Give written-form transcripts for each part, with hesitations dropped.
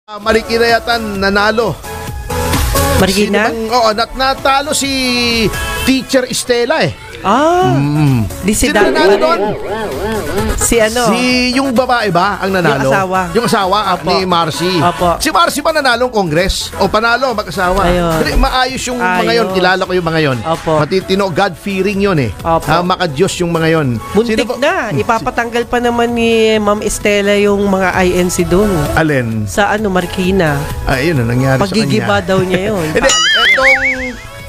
Marikina yata nanalo. Marikina? Oo, natalo si Teacher Estela eh. Di si Sino nanalo doon? Si ano? Yung babae ba ang nanalo? Yung asawa ni Marcy. Opo. Si Marcy ba nanalong Congress? O panalo mag-asawa? Ayun. Maayos yung mga yon. Kilala ko yung mga yon. Opo. Matitino, God-fearing yon eh. Opo. Maka-Diyos yung mga yon. Muntik na. Ipapatanggal pa naman ni Ma'am Estela yung mga INC doon. Alin? Sa Marikina. Ayun ang nangyari sa kanya. Pagigiba daw niya yun. Hindi,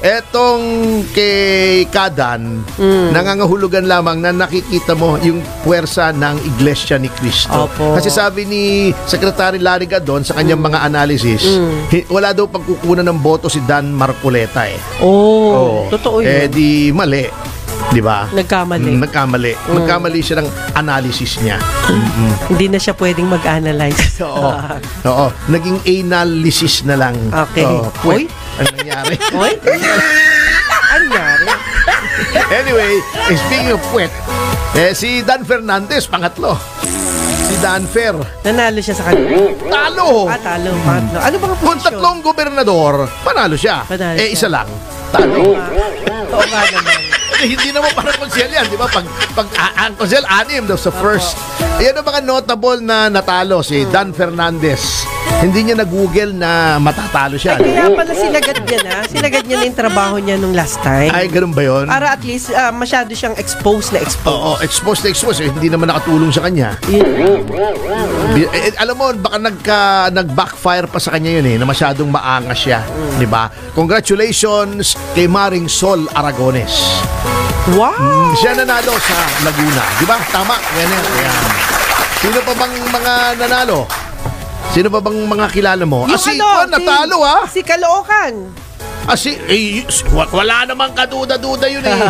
etong kay Kadan, nangangahulugan lamang na nakikita mo yung puwersa ng Iglesia ni Cristo. Opo. Kasi sabi ni Secretary Larry Gadon sa kanyang mga analysis, wala daw pagkukunan ng boto si Dan Marcoleta eh. Totoo yun. Di mali. Di ba? Nagkamali. Nagkamali siya ng analysis niya. Hindi na siya pwedeng mag-analyze. Oo. Naging analysis na lang. Okay. Uy? Ano nangyari? Uy? Ano nangyari? Anyway, speaking of puwet, si Dan Fernandez, pangatlo. Si Dan Fer. Nanalo siya sa kanila. Talo! Talo. Pangatlo. Ano bang Kung tatlong gobernador, panalo siya. Isa lang. Talo. Oo nga naman. Hindi naman parang konsel yan, di ba? Pag ang konsel, 6 daw sa first. Ayan ang mga notable na natalo si Dan Fernandez. Hindi niya na-google na matatalo siya. Kaya pala sinagad niya na yung trabaho niya nung last time. Ay, ganun ba yun? Para at least masyado siyang exposed. Oo, exposed. Hindi naman nakatulong sa kanya. Alam mo, baka nag-backfire pa sa kanya yun na masyadong maangas siya. Di ba? Congratulations kay Maring Sol Aragones. Wow! Siya nanalo sa Laguna. Di ba? Tama. Yan. Sino pa bang mga nanalo? Sino pa bang mga kilala mo? Natalo Si Caloocan. Wala namang kaduda-duda yun eh.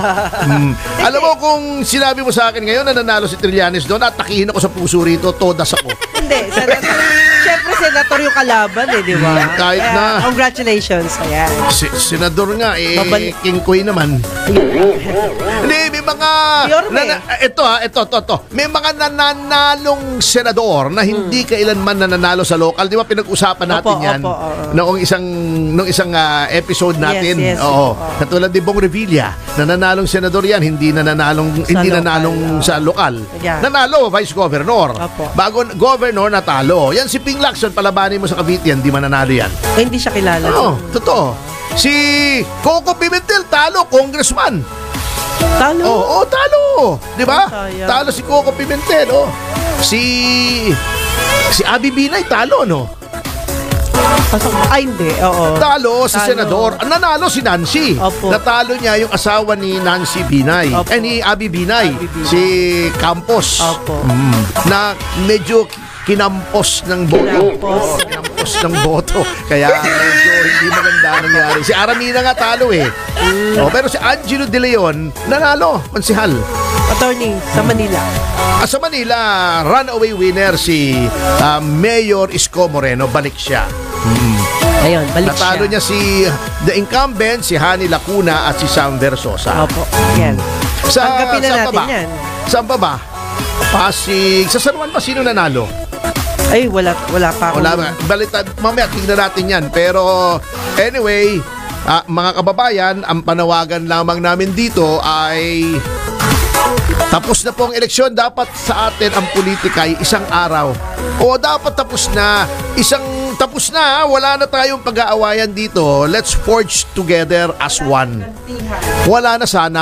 Alam mo kung sinabi mo sa akin ngayon na nanalo si Trillanes doon at takihin ako sa puso rito, todas ako. Hindi, syempre senator yung kalaban di ba? Kahit na. Congratulations, ayan. Senador nga King Koy naman. Hindi, may mga ito. May mga nananalong senador na hindi kailanman nananalo sa local. Di ba pinag-usapan natin yan noong isang episode natin. Yes. Oo. Katulad ni Bong Revilla, nananalong senador yan, hindi nanalong sa lokal. Yeah. Nanalo vice governor. Bago governor natalo. Yan si Ping Lacson, palabanin mo sa Cavite yan, di mananalo yan. Hindi siya kilala. Totoo. Si Coco Pimentel talo, congressman. Talo? Talo. Di ba? Talo si Coco Pimentel. Si Abby Binay talo, no? Hindi. Oo. Talo si senador. Nanalo si Nancy. Natalo niya yung asawa ni Nancy Binay. Ni Abby Binay. Si Campos. Na medyo kinampos ng boto. Kaya medyo hindi maganda nangyari. Si Aramina nga talo eh. Pero si Angelo De Leon nanalo, konsehal. Attorney sa Manila. Sa Manila, runaway winner si Mayor Isko Moreno. Balik siya. Ayun, balik siya. Natalo niya si the incumbent, si Hani Lacuna at si Sam Versosa. Yan. Tanggapin na natin yan. Saan pa ba? Pasig. Sa San Juan pa, sino nanalo? Ay, wala pa ako. Balita, mamaya tingnan natin yan. Pero anyway, mga kababayan, ang panawagan lamang namin dito ay tapos na po ang eleksyon. Dapat sa atin ang politika ay isang araw. Dapat tapos na. Wala na tayong pag-aawayan dito. Let's forge together as one. Wala na sana.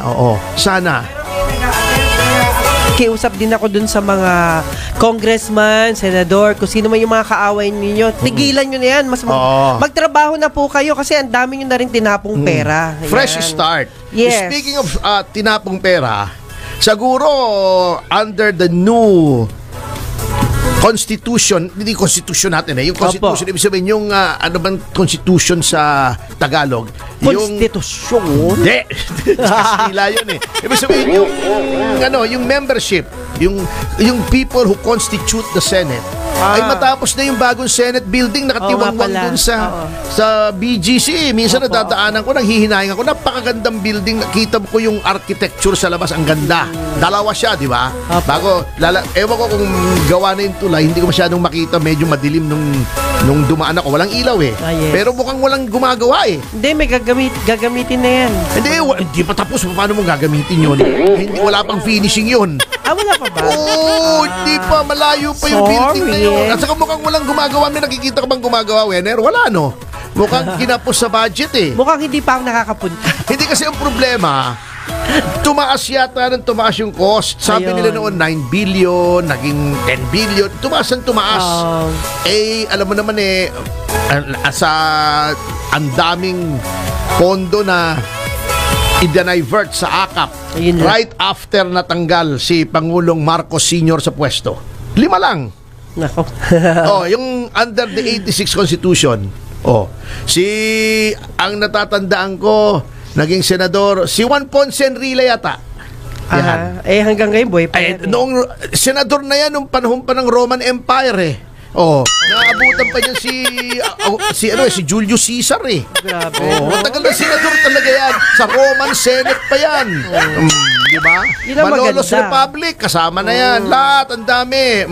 Oo, sana. Kiusap din ako dun sa mga congressman, senador, kung sino man yung mga kaaway ninyo. Tigilan nyo na yan. Magtrabaho na po kayo kasi ang dami nyo na rin tinapong pera. Ayan. Fresh start. Yes. Speaking of tinapong pera, siguro under the new Constitution, hindi Constitution natin yung Constitution, ibig sabihin yung ano bang Constitution sa Tagalog? Constitution? Hindi. Kastila yun Ibig sabihin yung membership, yung people who constitute the Senate, ay matapos na yung bagong Senate building, nakatiwangwang dun sa BGC. Minsan nadadaanan ko, nanghihinayin ako, napakagandang building, nakita ko yung architecture sa labas, ang ganda. Dalawa siya, di ba? Bago, ewan ko kung gawa na yung tulay, hindi ko masyadong makita, medyo madilim nung dumaan ako, walang ilaw eh. Yes. Pero mukhang walang gumagawa eh. Hindi, may gagamitin na yan. Hindi pa tapos, paano mo gagamitin yun? Hindi, wala pang finishing yun. Wala pa ba? Oo, hindi pa, malayo pa yung building na yun. At saka mukhang walang gumagawa. May nakikita ka bang gumagawa, Wenner? Wala, no? Mukhang kinapos sa budget eh. Mukhang hindi pa ako nakakapunta. Hindi kasi ang problema, tumaas yata ng tumaas yung cost. Sabi nila noon 9 billion, naging 10 billion. Tumaas ang tumaas. Alam mo naman sa ang daming pondo na i-divert sa AKAP right after natanggal si Pangulong Marcos Sr. sa pwesto. 5 lang. Nako. Yung under the 86 Constitution. Ang natatandaan ko, naging senador, si Juan Ponce Enrile yata. Hanggang ngayon, boy pa yan. Noong senador na yan, nung panahon pa ng Roman Empire naabutan pa niya si Julius Caesar eh. Grabe. Matagal na senador talaga yan. Sa Roman Senate pa yan. Di ba? Malolos Republic, kasama na yan. Lahat, ang dami.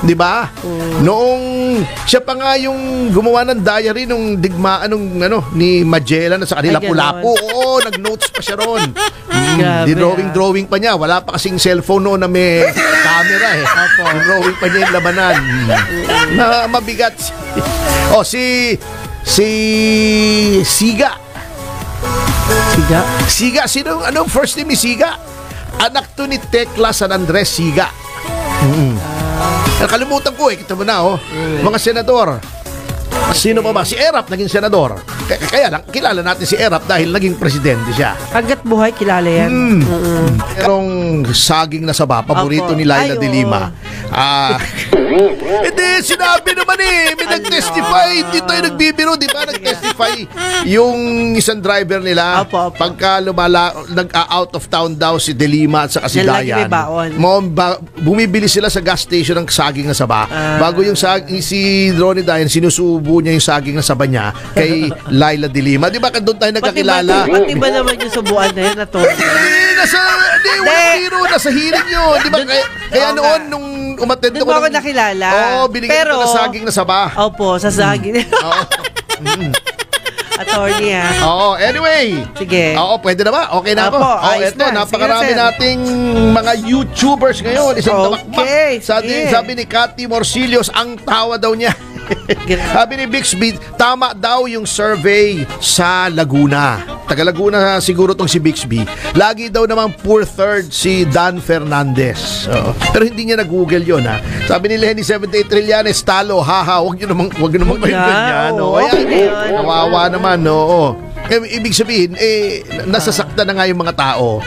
Di ba? Noong siya pa nga yung gumawa ng diary nung digmaan ni Magellan sa kanila Lapu-Lapu. Nag-notes pa siya ron. Drawing pa niya. Wala pa kasing cellphone noon na may camera eh. Drawing pa niya yung labanan. Na mabigat. Si Siga. Siga, anong first name ni Siga? Anak to ni Tekla San Andres Siga. Nakalimutan ko kita mo na mga senador. Sino pa ba? Si Erap naging senador. Kaya lang, kilala natin si Erap dahil naging presidente siya. Hanggat buhay, kilala yan. Merong saging na saba, paborito ni Laila de Lima. Hindi, sinabi naman may nag-testify. Hindi tayo nagbibiro, di ba? Nag-testify yung isang driver nila. Pagka nag-out of town daw si de Lima at saka si Dayan. Bumibili sila sa gas station ng saging na saba. Bago yung si Ronnie Dayan, sinusubo niya yung saging na saba niya kay Laila de Lima. Di ba doon tayo nagkakilala? Pati ba naman yung subuan na yan na to? Nasa hearing yun. Di ba? Kaya noon, nung umattend ako nakilala. Binigyan ko na saging na saba. Sa saging. Attorney anyway. Sige. Pwede na ba? Okay na ako. Eto, napakarami nating mga YouTubers ngayon. Isang tamakmak. Sabi ni Cathy Morcillos, ang tawa daw niya. Sabi ni Bixby, tama daw yung survey sa Laguna. Taga Laguna siguro tong si Bixby. Lagi daw namang poor third si Dan Fernandez. Pero hindi niya na-google yun Sabi ni Lenny 78 Trillanes, talo, haha, wag nyo naman ganyan. Kawawa naman, ibig sabihin, nasasaktan na nga yung mga tao.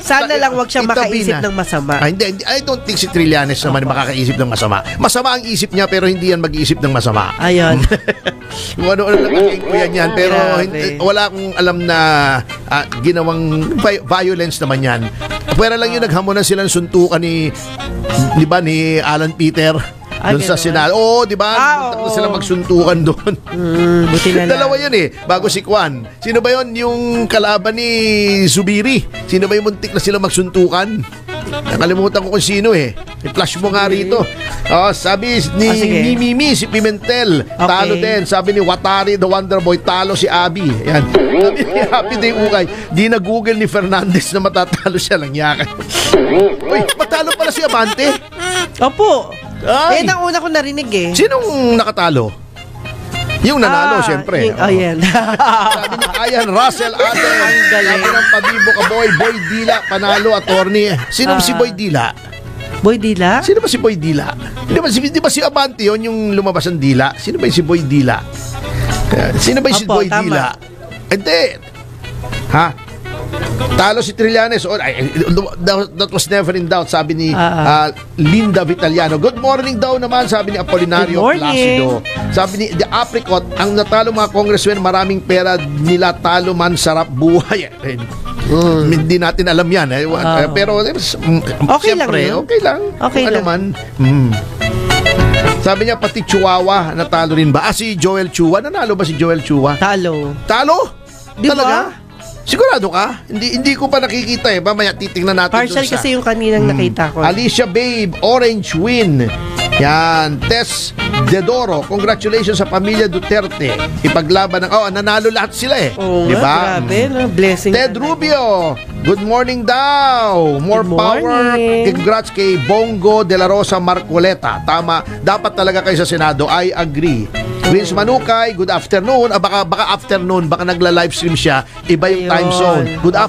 Sana lang wag siya makaisip ng masama. Hindi. I don't think si Trillanes naman makakaisip ng masama. Masama ang isip niya, pero hindi yan mag-iisip ng masama. Ayun. Ano nakaking yan. Pero wala akong alam na ginawang violence naman yan. Pwera lang yun, naghamunan sila ng suntukan ni Alan Peter. Doon sa Senado. Di ba? Sila magsuntukan doon. Dalawa yun bago si Kwan. Sino ba yun? Yung kalaban ni Zubiri. Sino ba yung muntik na sila magsuntukan? Nakalimutan ko kung sino I-flash mo nga rito. Sabi ni Mimi, si Pimentel, talo din. Sabi ni Watari, the Wonder Boy, talo si Abby. Ayan. Sabi ni Happy Day Ukay, di na Google ni Fernandez na matatalo siya lang yakan. Uy, matalo pala si Abante. Opo. Nauna ko narinig Sinong nakatalo? Yung nanalo, siyempre. Yan. Sabi ni Ayan Russell Aden. Sabi ng Pabibo Kaboy, Boy Dila, panalo, attorney. Sino si Boy Dila? Boy Dila? Sino ba si Boy Dila? Di ba si Abante yun, yung lumabas ng Dila? Sino ba yung si Boy Dila? Sino ba yung si Boy Dila? Hindi. Talo si Trillanes. That was never in doubt, sabi ni Linda Vitaliano. Good morning daw naman, sabi ni Apolinario Placido. Sabi ni The Apricot, ang natalo mga congressmen, maraming pera nila, talo man, sarap buhay. Hindi natin alam yan. Pero Okay lang siyempre, yun. okay lang. Okay Kung ano lang. man. Sabi niya, pati Chihuahua, natalo rin ba? Si Joel Chua. Nanalo ba si Joel Chua? Talo. Talo? Di ba? Talaga? Sigurado ka? Hindi ko pa nakikita eh. Mamaya titingnan natin Partial dun sa... kasi yung kaninang nakita ko. Alicia Babe, Orange Win. Yan. Tess Dedoro, congratulations sa pamilya Duterte. Ipaglaban ng... nanalo lahat sila eh. Oo Di ba? nga, grabe. Blessing. Ted Rubio, good morning daw. More Good power. morning. Congrats kay Bongo de la Rosa Marcoleta. Tama, dapat talaga kayo sa Senado. I agree. Vince Manukay, good afternoon. Baka afternoon, baka nagla-livestream siya. Iba yung time Ayun. zone. Good afternoon.